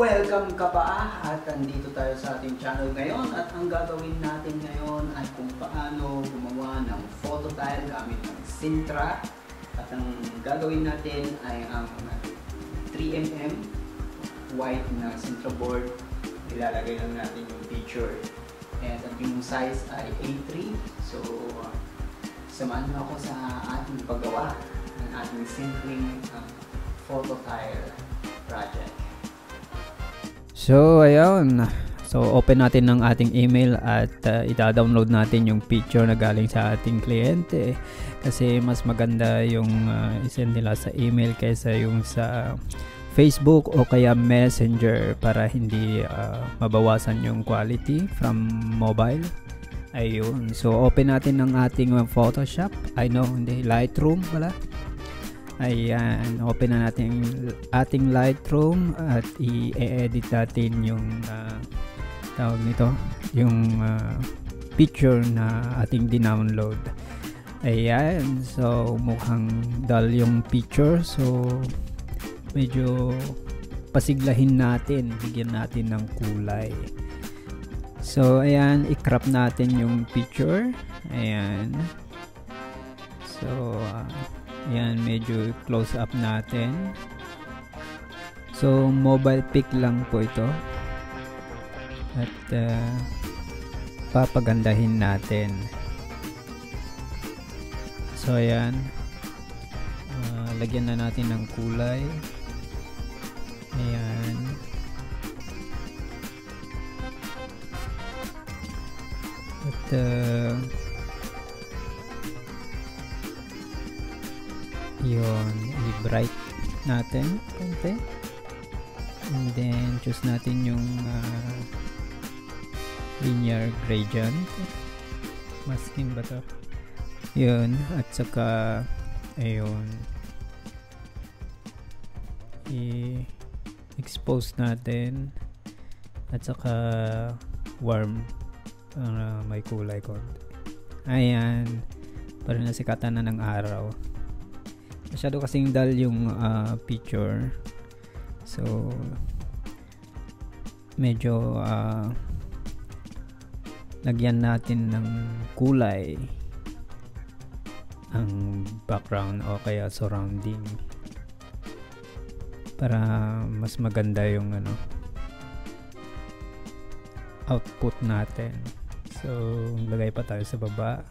Welcome ka pa at andito tayo sa ating channel ngayon at ang gagawin natin ngayon ay kung paano gumawa ng photo tile gamit ng Sintra at ang gagawin natin ay ang 3mm white na Sintra board. Ilalagay lang natin yung picture and at yung size ay A3, so samahan mo ako sa ating paggawa ng ating simpleng photo tile project. So ayun, so open natin ng ating email at ita-download natin yung picture na galing sa ating kliyente kasi mas maganda yung isend nila sa email kaysa yung sa Facebook o kaya Messenger para hindi mabawasan yung quality from mobile. Ayun, so open natin ng ating Photoshop, hindi, Lightroom pala. Ayan, open na natin ating Lightroom at i-edit natin yung tawag nito, yung picture na ating dinownload. Ayan, so mukhang dull yung picture, so medyo pasiglahin natin, bigyan natin ng kulay. So ayan, i-crop natin yung picture. Ayan, so ayan, medyo close up natin. So mobile pic lang po ito at papagandahin natin. So ayan, lagyan na natin ng kulay. Ayan, at yun, i-bright natin konti and then choose natin yung linear gradient, masking ba to, yun, at saka ayun, i-expose natin at saka warm para may kulay konti. Ayan, para nasikatan na ng araw. Masyado kasing dull yung picture, so medyo lagyan natin ng kulay ang background o kaya surrounding para mas maganda yung output natin. So lagay pa tayo sa baba.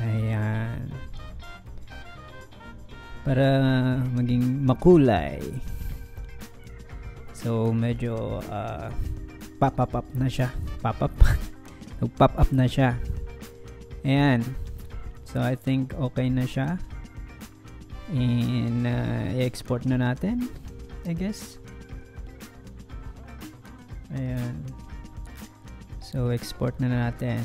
Ayan, para maging makulay. So medyo pop up na siya. Pop up na siya. Ayan. So I think okay na siya. And i-export na natin, I guess. Ayan. So export na natin.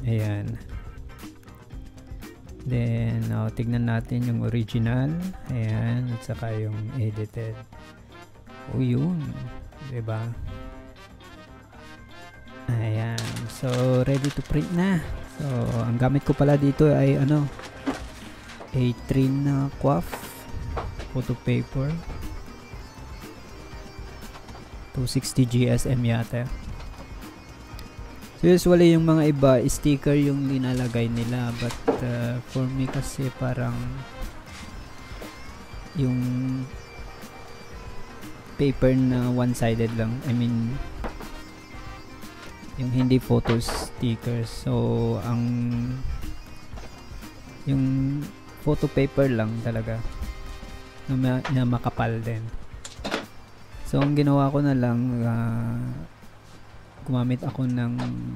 Ayan. Then tignan natin yung original. Ayan, at saka yung edited. O yun, diba? Ayan, so ready to print na. So ang gamit ko pala dito ay A3 na QAF photo paper, 260 GSM yata. So usually yung mga iba sticker yung linalagay nila, but for me kasi parang yung paper na one-sided lang, I mean yung hindi photo stickers. So yung photo paper lang talaga na makapal din. So ang ginawa ko na lang, gumamit ako ng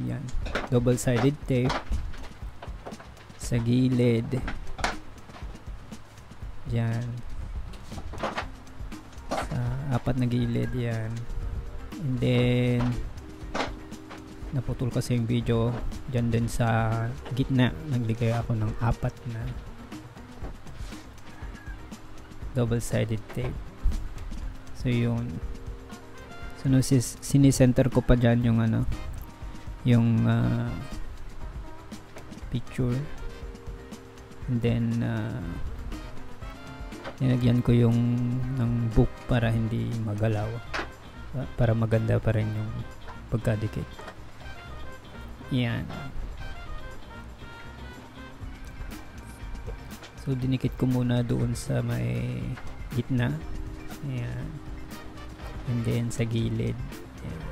yan, double-sided tape sa gilid. Yan. Sa apat na gilid yan. And then naputol kasi yung video dyan din sa gitna. Nagbigay ako ng apat na double-sided tape. So yun. So sinicenter ko pa dyan yung yung picture, and then Nilagyan ko yung ng book para hindi magalaw. Para maganda pa rin yung pagkadikit. Yan. So dinikit ko muna doon sa may gitna. Ayan. And then sa gilid. Ayan.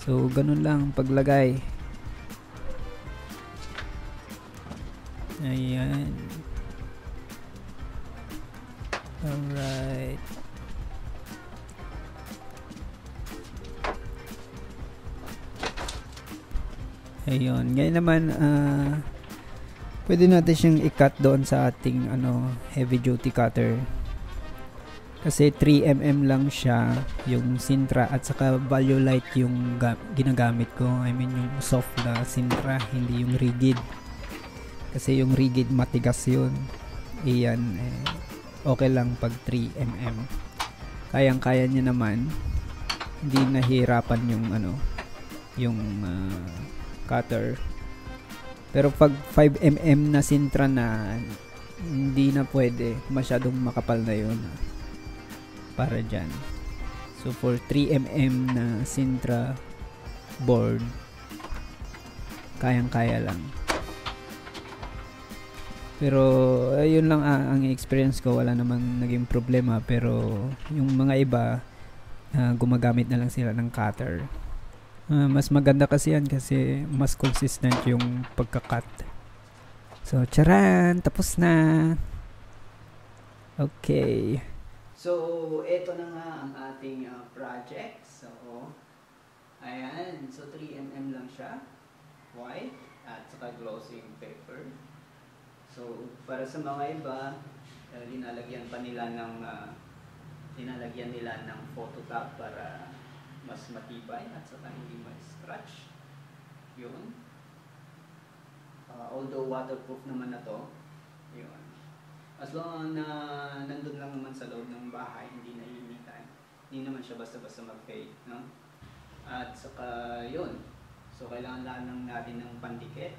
So ganun lang paglagay. Ayan. Alright. Ayun. Ngayon naman, pwede natin siyang i-cut doon sa ating heavy duty cutter. Kasi 3mm lang siya, yung Sintra, at saka Valuelite yung ginagamit ko. I mean yung soft na Sintra, hindi yung rigid. Kasi yung rigid matigas yun. Iyan, okay lang pag 3mm. Kayang-kaya niya naman. Hindi nahihirapan yung cutter. Pero pag 5mm na Sintra na, hindi na pwede. Masyadong makapal na yun. Para dyan. So for 3mm na Sintra board, kayang-kaya lang. Pero ayun lang ang experience ko, wala namang naging problema. Pero yung mga iba, gumagamit na lang sila ng cutter. Mas maganda kasi yan kasi mas consistent yung pagka-cut. So charan, tapos na. Okay. So, ito na nga ang ating project. So, ayan. So, 3mm lang siya. White. At saka glossy paper. So, para sa mga iba, linalagyan nila ng photo top para mas matibay at saka hindi ma-scratch. Yun. Although waterproof naman na to. Yun. As long na nandun lang naman sa loob ng bahay, hindi naiinitan. Hindi naman siya basta-basta mag-fade, no? At saka yun. So kailangan lang natin ng pandikit.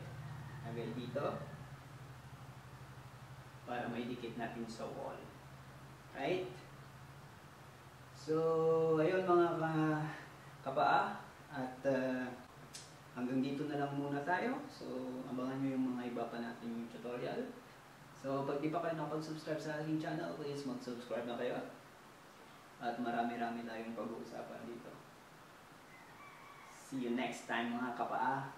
Lagay dito. Para maidikit natin sa wall. Right? So, ayun mga kapaa. At hanggang dito na lang muna tayo. So, abangan nyo yung mga iba pa natin yung tutorial. So, pag di pa kayo nakapag-subscribe sa aking channel, please mag-subscribe na kayo. At marami-rami tayong pag-uusapan dito. See you next time mga kapaa.